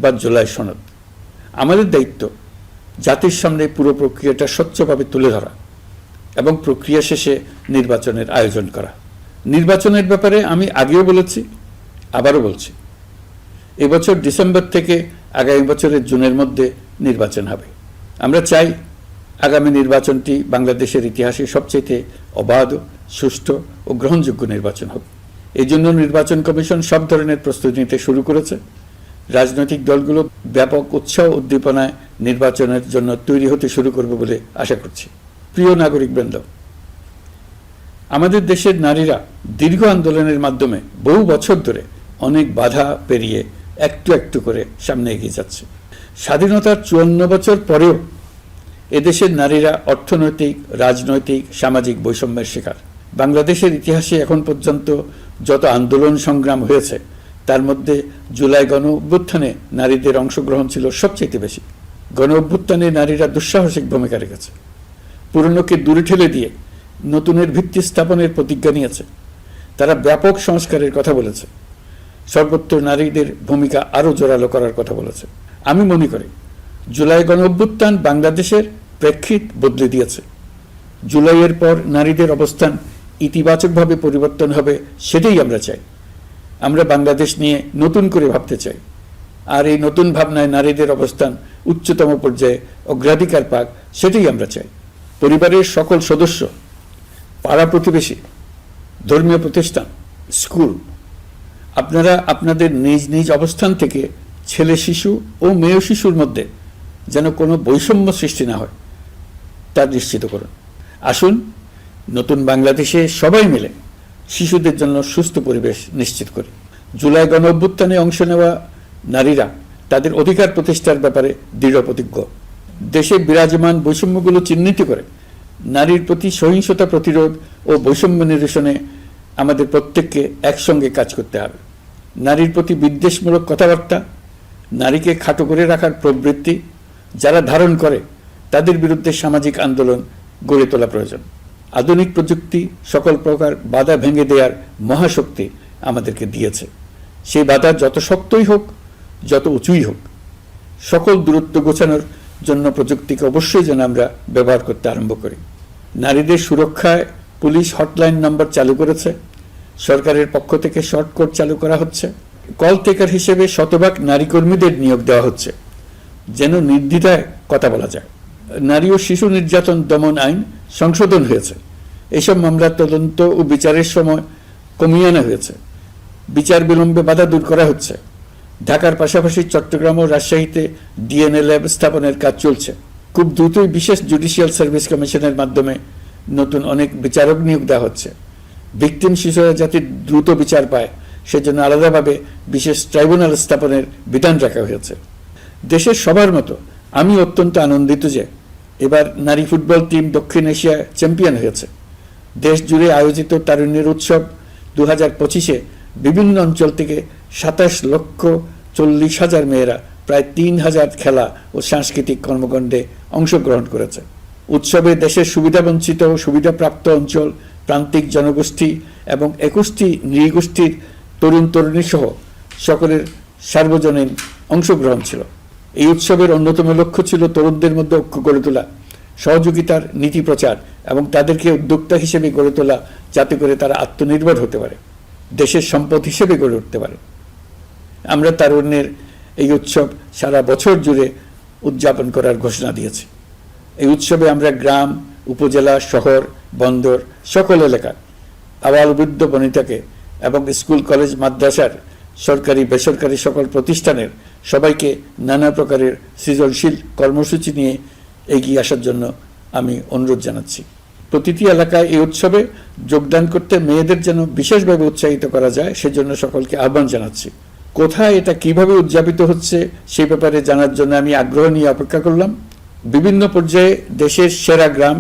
বা জুলাই সনদ। আমাদের দায়িত্ব জাতির সামনে পুরো প্রক্রিয়াটা স্বচ্ছভাবে তুলে ধরা এবং প্রক্রিয়া শেষে নির্বাচনের আয়োজন করা। নির্বাচনের ব্যাপারে আমি আগেও বলেছি, আবারও বলছি, এবছর ডিসেম্বর থেকে আগামী বছরের জুনের মধ্যে নির্বাচন হবে। আমরা চাই আগামী নির্বাচনটি বাংলাদেশের ইতিহাসে সবচেয়ে অবাধ, সুষ্ঠু ও গ্রহণযোগ্য নির্বাচন হবে। এই জন্য নির্বাচন কমিশন সব ধরনের প্রস্তুতি নিতে শুরু করেছে। রাজনৈতিক দলগুলো ব্যাপক উৎসাহ উদ্দীপনায় নির্বাচনের জন্য তৈরি হতে শুরু করবে বলে আশা করছি। প্রিয় নাগরিকবৃন্দ, আমাদের দেশের নারীরা দীর্ঘ আন্দোলনের মাধ্যমে বহু বছর ধরে অনেক বাধা পেরিয়ে একটু একটু করে সামনে এগিয়ে যাচ্ছে। স্বাধীনতার 54 বছর পরেও এদেশের নারীরা অর্থনৈতিক, রাজনৈতিক, সামাজিক বৈষম্যের শিকার। বাংলাদেশের ইতিহাসে এখন পর্যন্ত যত আন্দোলন সংগ্রাম হয়েছে তার মধ্যে জুলাই গণ অভ্যুত্থানে নারীদের অংশগ্রহণ ছিল সবচেয়ে বেশি। গণ অভ্যুত্থানে নারীরা দুঃসাহসিক ভূমিকা রেখেছে, পুরনোকে দূরে ঠেলে দিয়ে নতুনের ভিত্তি স্থাপনের প্রতিজ্ঞা নিয়েছে। তারা ব্যাপক সংস্কারের কথা বলেছে, সর্বত্র নারীদের ভূমিকা আরও জোরালো করার কথা বলেছে। আমি মনে করি জুলাই গণ অভ্যুত্থান বাংলাদেশের প্রেক্ষিত বদলে দিয়েছে। জুলাইয়ের পর নারীদের অবস্থান ইতিবাচকভাবে পরিবর্তন হবে, সেটাই আমরা চাই। আমরা বাংলাদেশ নিয়ে নতুন করে ভাবতে চাই, আর এই নতুন ভাবনায় নারীদের অবস্থান উচ্চতম পর্যায়ে অগ্রাধিকার পাক, সেটাই আমরা চাই। পরিবারের সকল সদস্য, পাড়া প্রতিবেশী, ধর্মীয় প্রতিষ্ঠান, স্কুল, আপনারা আপনাদের নিজ নিজ অবস্থান থেকে ছেলে শিশু ও মেয়ে শিশুর মধ্যে যেন কোনো বৈষম্য সৃষ্টি না হয় তা নিশ্চিত করুন। আসুন নতুন বাংলাদেশে সবাই মিলে শিশুদের জন্য সুস্থ পরিবেশ নিশ্চিত করি। জুলাই গণ অভ্যুত্থানে অংশ নেওয়া নারীরা তাদের অধিকার প্রতিষ্ঠার ব্যাপারে দৃঢ় প্রতিজ্ঞ। দেশে বিরাজমান বৈষম্যগুলো চিহ্নিত করে নারীর প্রতি সহিংসতা প্রতিরোধ ও বৈষম্য নিরসনে আমাদের প্রত্যেককে একসঙ্গে কাজ করতে হবে। নারীর প্রতি বিদ্বেষমূলক কথাবার্তা, নারীকে খাটো করে রাখার প্রবৃত্তি যারা ধারণ করে তাদের বিরুদ্ধে সামাজিক আন্দোলন গড়ে তোলা প্রয়োজন। আধুনিক প্রযুক্তি সকল প্রকার বাধা ভেঙে দেওয়ার মহাশক্তি আমাদেরকে দিয়েছে। সেই বাধা যত শক্তই হোক, যত উঁচুই হোক, সকল দূরত্ব গোছানোর জন্য প্রযুক্তিকে অবশ্যই যেন আমরা ব্যবহার করতে আরম্ভ করি। নারীদের সুরক্ষায় পুলিশ হটলাইন নম্বর চালু করেছে, সরকারের পক্ষ থেকে শর্ট কোড চালু করা হচ্ছে, কল টেকার হিসেবে শতভাগ নারী কর্মীদের নিয়োগ দেওয়া হচ্ছে যেন নির্দ্বিধায় কথা বলা যায়। নারী ও শিশু নির্যাতন দমন আইন সংশোধন হয়েছে, এসব মামলার তদন্ত ও বিচারের সময় কমিয়ে আনা হয়েছে, বিচার বিলম্বে বাধা দূর করা হচ্ছে। ঢাকার পাশাপাশি চট্টগ্রাম ও রাজশাহীতে ডিএনএ ল্যাব স্থাপনের কাজ চলছে। খুব দ্রুতই বিশেষ জুডিশিয়াল সার্ভিস কমিশনের মাধ্যমে নতুন অনেক বিচারক নিয়োগ দেওয়া হচ্ছে। ভিকটিম শিশুরা যাতে দ্রুত বিচার পায় সেজন্য আলাদাভাবে বিশেষ ট্রাইব্যুনাল স্থাপনের বিধান রাখা হয়েছে। দেশের সবার মতো আমি অত্যন্ত আনন্দিত যে এবার নারী ফুটবল টিম দক্ষিণ এশিয়া চ্যাম্পিয়ন হয়েছে। দেশ জুড়ে আয়োজিত তারুণ্যের উৎসব 2025-এ বিভিন্ন অঞ্চল থেকে 27,40,000 মেয়েরা প্রায় 3,000 খেলা ও সাংস্কৃতিক কর্মকাণ্ডে অংশগ্রহণ করেছে। উৎসবে দেশের সুবিধাবঞ্চিত ও সুবিধাপ্রাপ্ত অঞ্চল, প্রান্তিক জনগোষ্ঠী এবং 21টি নৃগোষ্ঠীর তরুণ তরুণী সহ সকলের সার্বজনীন অংশগ্রহণ ছিল। এই উৎসবের অন্যতম লক্ষ্য ছিল তরুণদের মধ্যে ঐক্য গড়ে তোলা, সহযোগিতার নীতি প্রচার এবং তাদেরকে উদ্যোক্তা হিসেবে গড়ে তোলা, যাতে করে তারা আত্মনির্ভর হতে পারে, দেশের সম্পদ হিসেবে গড়ে উঠতে পারে। আমরা তারুণ্যের এই উৎসব সারা বছর জুড়ে উদযাপন করার ঘোষণা দিয়েছি। এই উৎসবে আমরা গ্রাম, উপজেলা, শহর, বন্দর সকল এলাকার আবাল বৃদ্ধ বনিতাকে এবং স্কুল, কলেজ, মাদ্রাসার সরকারি বেসরকারি সকল প্রতিষ্ঠানের সবাইকে নানা প্রকারের সৃজনশীল কর্মসূচি নিয়ে এগিয়ে আসার জন্য আমি অনুরোধ জানাচ্ছি। প্রতিটি এলাকায় এই উৎসবে যোগদান করতে মেয়েদের যেন বিশেষভাবে উৎসাহিত করা যায় সেজন্য সকলকে আহ্বান জানাচ্ছি। কোথায় এটা কিভাবে উদযাপিত হচ্ছে সেই ব্যাপারে জানার জন্য আমি আগ্রহ নিয়ে অপেক্ষা করলাম। বিভিন্ন পর্যায়ে দেশের সেরা গ্রাম,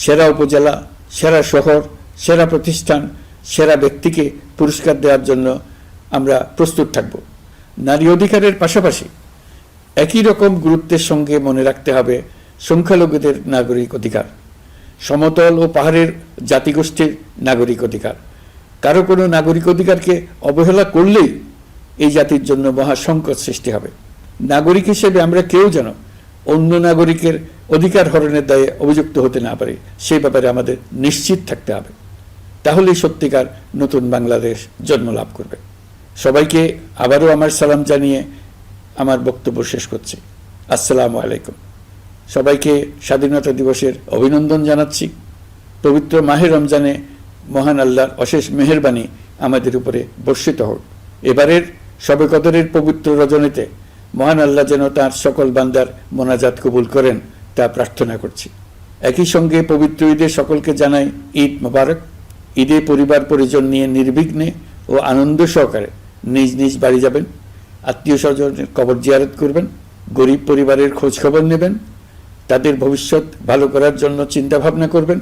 সেরা উপজেলা, সেরা শহর, সেরা প্রতিষ্ঠান, সেরা ব্যক্তিকে পুরস্কার দেওয়ার জন্য আমরা প্রস্তুত থাকব। নারী অধিকারের পাশাপাশি একই রকম গুরুত্বের সঙ্গে মনে রাখতে হবে সংখ্যালঘুদের নাগরিক অধিকার, সমতল ও পাহাড়ের জাতিগোষ্ঠীর নাগরিক অধিকার। কারো কোনো নাগরিক অধিকারকে অবহেলা করলেই এই জাতির জন্য মহা সংকট সৃষ্টি হবে। নাগরিক হিসেবে আমরা কেউ যেন অন্য নাগরিকের অধিকার হরণের দায়ে অভিযুক্ত হতে না পারি, সেই ব্যাপারে আমাদের নিশ্চিত থাকতে হবে। তাহলেই সত্যিকার নতুন বাংলাদেশ জন্ম লাভ করবে। সবাইকে আবারও আমার সালাম জানিয়ে আমার বক্তব্য শেষ করছি। আসসালামু আলাইকুম। সবাইকে স্বাধীনতা দিবসের অভিনন্দন জানাচ্ছি। পবিত্র মাহে রমজানে মহান আল্লাহর অশেষ মেহেরবানি আমাদের উপরে বর্ষিত হোক। এবারের শবে কদরের পবিত্র রজনীতে মহান আল্লাহ যেন তাঁর সকল বান্দার মোনাজাত কবুল করেন তা প্রার্থনা করছি। একই সঙ্গে পবিত্র ঈদে সকলকে জানাই ঈদ মোবারক। ঈদে পরিবার পরিজন নিয়ে নির্বিঘ্নে ও আনন্দ সহকারে নিজ নিজ বাড়ি যাবেন, আত্মীয় স্বজনের কবর জিয়ারত করবেন গরিব পরিবারের খোঁজ খবর নেবেন, তাদের ভবিষ্যৎ ভালো করার জন্য চিন্তা ভাবনা করবেন,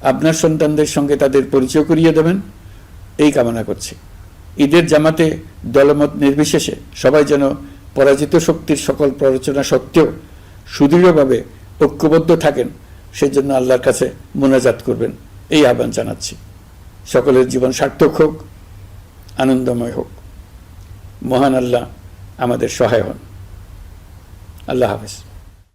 আপনার সন্তানদের সঙ্গে তাদের পরিচয় করিয়ে দেবেন, এই কামনা করছি। ঈদের জামাতে দলমত নির্বিশেষে সবাই যেন পরাজিত শক্তির সকল প্ররোচনা সত্ত্বেও সুদৃঢ়ভাবে ঐক্যবদ্ধ থাকেন, সেজন্য আল্লাহর কাছে মোনাজাত করবেন, এই আহ্বান জানাচ্ছি। সকলের জীবন সার্থক হোক, আনন্দময় হোক। মহান আল্লাহ আমাদের সহায় হন। আল্লাহ হাফেজ।